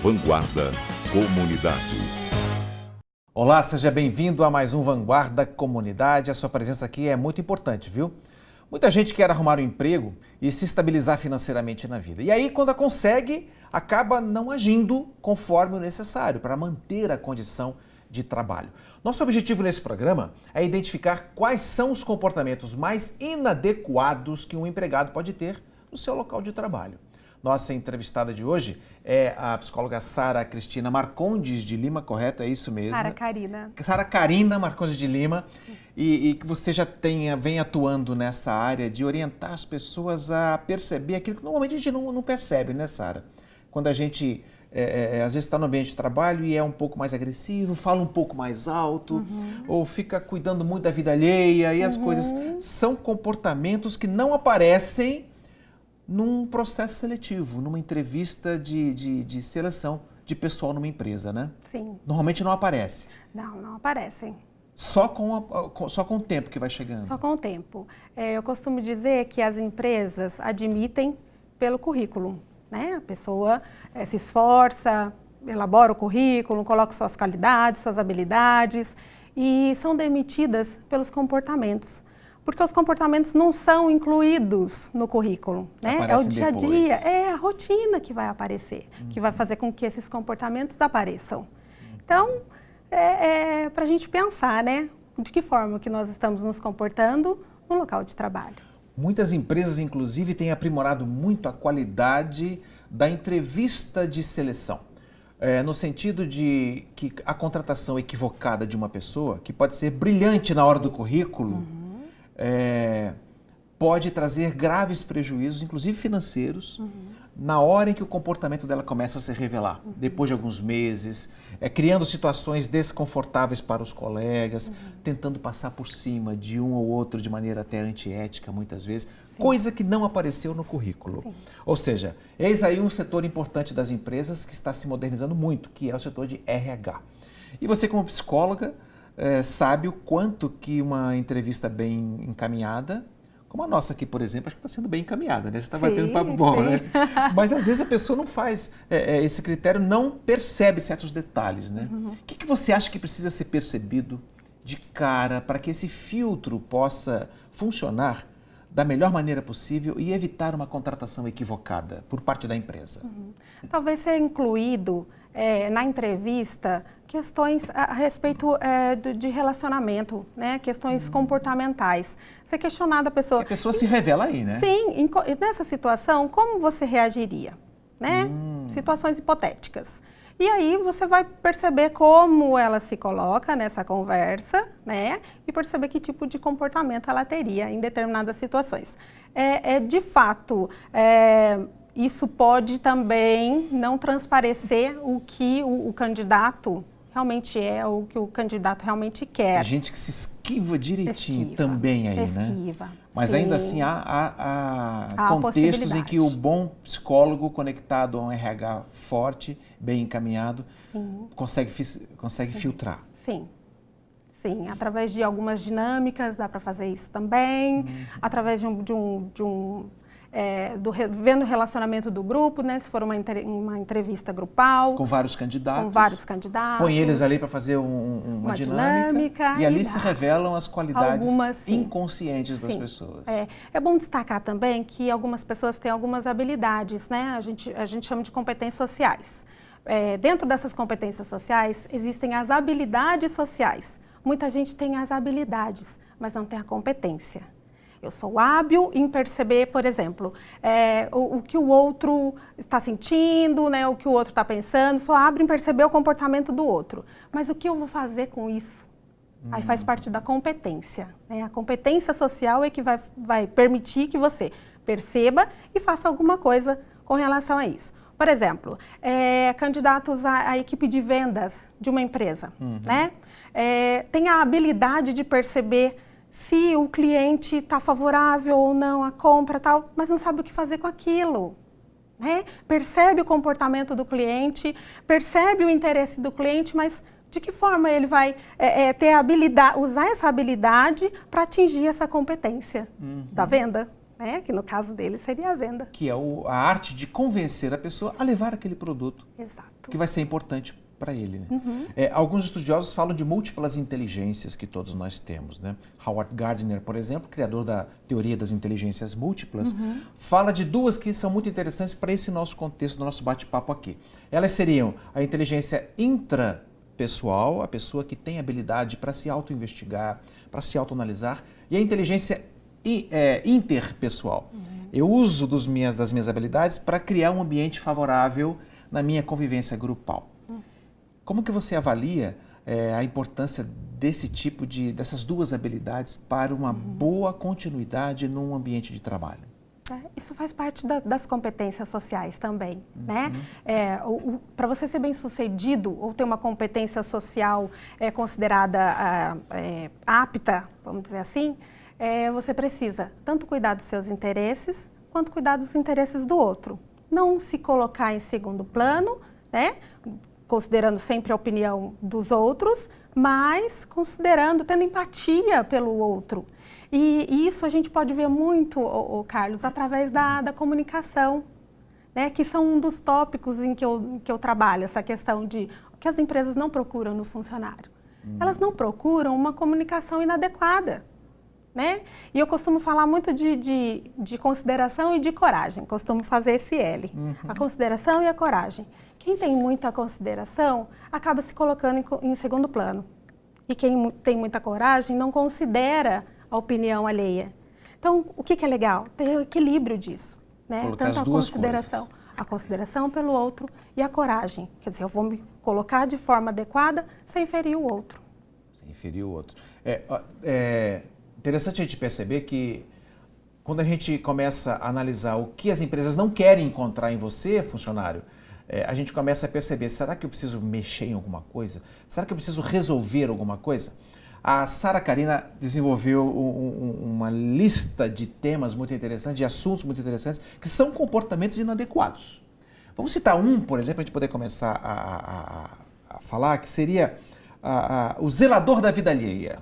Vanguarda Comunidade. Olá, seja bem-vindo a mais um Vanguarda Comunidade. A sua presença aqui é muito importante, viu? Muita gente quer arrumar um emprego e se estabilizar financeiramente na vida. E aí, quando a consegue, acaba não agindo conforme o necessário para manter a condição de trabalho. Nosso objetivo nesse programa é identificar quais são os comportamentos mais inadequados que um empregado pode ter no seu local de trabalho. Nossa entrevistada de hoje é a psicóloga Sara Cristina Marcondes de Lima, correto? É isso mesmo? Sara Carina Marcondes de Lima. E que você já vem atuando nessa área de orientar as pessoas a perceber aquilo que normalmente a gente não percebe, né, Sara? Quando a gente, às vezes, está no ambiente de trabalho e é um pouco mais agressivo, fala um pouco mais alto, ou fica cuidando muito da vida alheia, e as coisas são comportamentos que não aparecem num processo seletivo, numa entrevista de seleção de pessoal numa empresa, né? Sim. Normalmente não aparece. Não aparecem. Só com o tempo que vai chegando. Só com o tempo. Eu costumo dizer que as empresas admitem pelo currículo, né? A pessoa se esforça, elabora o currículo, coloca suas qualidades, suas habilidades e são demitidas pelos comportamentos. Porque os comportamentos não são incluídos no currículo, né? É o dia a dia, é a rotina que vai aparecer, que vai fazer com que esses comportamentos apareçam. Então, para a gente pensar, né? De que forma que nós estamos nos comportando no local de trabalho. Muitas empresas, inclusive, têm aprimorado muito a qualidade da entrevista de seleção. No sentido de que a contratação equivocada de uma pessoa, que pode ser brilhante na hora do currículo, pode trazer graves prejuízos, inclusive financeiros, na hora em que o comportamento dela começa a se revelar, depois de alguns meses, criando situações desconfortáveis para os colegas, tentando passar por cima de um ou outro de maneira até antiética, muitas vezes, coisa que não apareceu no currículo. Ou seja, eis aí um setor importante das empresas que está se modernizando muito, que é o setor de RH. E você, como psicóloga, sabe o quanto que uma entrevista bem encaminhada, como a nossa aqui, por exemplo, acho que está sendo bem encaminhada, né? Você está batendo papo bom, né? Mas às vezes a pessoa não faz esse critério, não percebe certos detalhes, né? O que você acha que precisa ser percebido de cara para que esse filtro possa funcionar da melhor maneira possível e evitar uma contratação equivocada por parte da empresa? Talvez ser incluído na entrevista questões a respeito de relacionamento, né? Questões comportamentais. Ser questionada a pessoa... A pessoa se revela aí, né? Sim, nessa situação, como você reagiria? Né? Situações hipotéticas. E aí você vai perceber como ela se coloca nessa conversa, né? E perceber que tipo de comportamento ela teria em determinadas situações. De fato, isso pode também não transparecer o que o candidato realmente o que o candidato realmente quer. Tem gente que se esquiva direitinho também aí, né? Mas ainda assim há contextos em que o bom psicólogo conectado a um RH forte, bem encaminhado, consegue filtrar. Sim, através de algumas dinâmicas dá para fazer isso também, através vendo o relacionamento do grupo, né? Se for uma entrevista grupal. Com vários candidatos. Põe eles ali para fazer uma dinâmica. E ali se revelam as qualidades inconscientes das pessoas. É bom destacar também que algumas pessoas têm algumas habilidades, né? A gente chama de competências sociais. Dentro dessas competências sociais, existem as habilidades sociais. Muita gente tem as habilidades, mas não tem a competência. Eu sou hábil em perceber, por exemplo, o que o outro está sentindo, né, o que o outro está pensando, sou hábil em perceber o comportamento do outro. Mas o que eu vou fazer com isso? Aí faz parte da competência. Né? A competência social é que vai permitir que você perceba e faça alguma coisa com relação a isso. Por exemplo, candidatos à equipe de vendas de uma empresa, né? Tem a habilidade de perceber se o cliente está favorável ou não à compra, tal, mas não sabe o que fazer com aquilo. Né? Percebe o comportamento do cliente, percebe o interesse do cliente, mas de que forma ele vai ter a habilidade, usar essa habilidade para atingir essa competência da venda? né? Que no caso dele seria a venda. Que é a arte de convencer a pessoa a levar aquele produto. Exato. Que vai ser importante para ele. Né? Alguns estudiosos falam de múltiplas inteligências que todos nós temos. Né? Howard Gardner, por exemplo, criador da teoria das inteligências múltiplas, fala de duas que são muito interessantes para esse nosso contexto, do nosso bate-papo aqui. Elas seriam a inteligência intrapessoal, a pessoa que tem habilidade para se auto-investigar, para se autoanalisar, e a inteligência interpessoal. Eu uso das minhas habilidades para criar um ambiente favorável na minha convivência grupal. Como que você avalia a importância dessas duas habilidades para uma boa continuidade num ambiente de trabalho? Isso faz parte das competências sociais também, né? Para você ser bem-sucedido ou ter uma competência social considerada apta, vamos dizer assim, você precisa tanto cuidar dos seus interesses quanto cuidar dos interesses do outro. Não se colocar em segundo plano, né? Considerando sempre a opinião dos outros, mas tendo empatia pelo outro. E isso a gente pode ver muito, Carlos, através da comunicação, né? Que são um dos tópicos em que eu trabalho, essa questão de o que as empresas não procuram no funcionário. Elas não procuram uma comunicação inadequada. Né? E eu costumo falar muito de consideração e de coragem, costumo fazer esse L, a consideração e a coragem. Quem tem muita consideração acaba se colocando em segundo plano, e quem tem muita coragem não considera a opinião alheia. Então, o que é legal? Ter o equilíbrio disso, né? Colocar Tanto as duas coisas. coisas. A consideração pelo outro e a coragem, quer dizer, eu vou me colocar de forma adequada sem ferir o outro. Sem ferir o outro. Interessante a gente perceber que quando a gente começa a analisar o que as empresas não querem encontrar em você, funcionário, a gente começa a perceber, será que eu preciso mexer em alguma coisa? Será que eu preciso resolver alguma coisa? A Sara Karina desenvolveu uma lista de temas muito interessantes, de assuntos muito interessantes, que são comportamentos inadequados. Vamos citar um, por exemplo, para a gente poder começar a falar, que seria o zelador da vida alheia.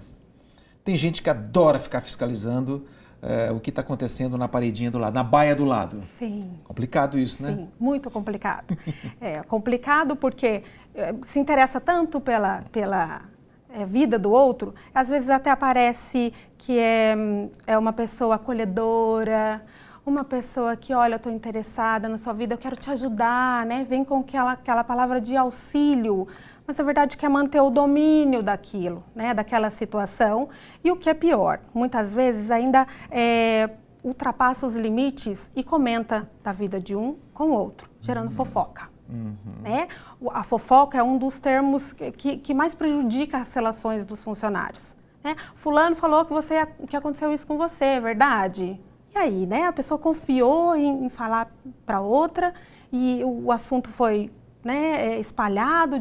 Tem gente que adora ficar fiscalizando o que está acontecendo na paredinha do lado, na baia do lado. Sim. Complicado isso, né? Sim, muito complicado. Complicado porque se interessa tanto pela vida do outro, às vezes até aparece que é uma pessoa acolhedora, uma pessoa que, olha, eu estou interessada na sua vida, eu quero te ajudar, né? Vem com aquela palavra de auxílio, mas na verdade quer manter o domínio daquilo, né? Daquela situação. E o que é pior, muitas vezes ainda ultrapassa os limites e comenta da vida de um com o outro, gerando fofoca. Né? A fofoca é um dos termos que mais prejudica as relações dos funcionários. Né? Fulano falou que aconteceu isso com você, é verdade? E aí, né? A pessoa confiou em falar para outra e o assunto foi, né, espalhado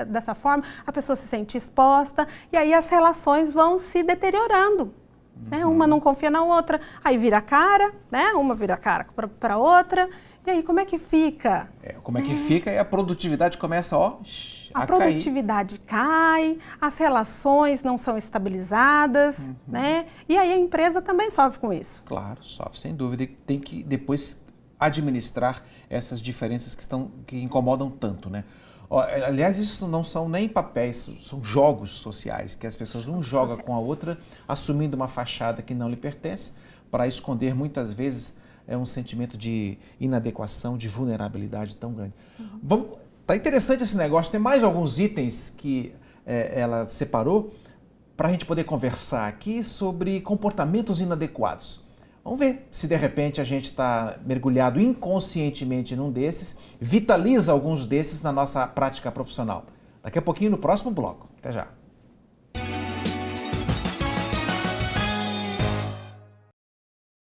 dessa forma, a pessoa se sente exposta e aí as relações vão se deteriorando. Né? Uma não confia na outra, aí vira cara, né? Uma vira cara para outra. E aí, como é que fica? Como é que fica e a produtividade começa, a cair. Produtividade cai, as relações não são estabilizadas, né? E aí a empresa também sofre com isso. Claro, sofre, sem dúvida. E tem que depois administrar essas diferenças que incomodam tanto, né? Aliás, isso não são nem papéis, são jogos sociais, que as pessoas um jogam com a outra, assumindo uma fachada que não lhe pertence, para esconder muitas vezes um sentimento de inadequação, de vulnerabilidade tão grande. Tá interessante esse negócio, tem mais alguns itens que ela separou para a gente poder conversar aqui sobre comportamentos inadequados. Vamos ver se de repente a gente está mergulhado inconscientemente num desses, vitaliza alguns desses na nossa prática profissional. Daqui a pouquinho no próximo bloco. Até já.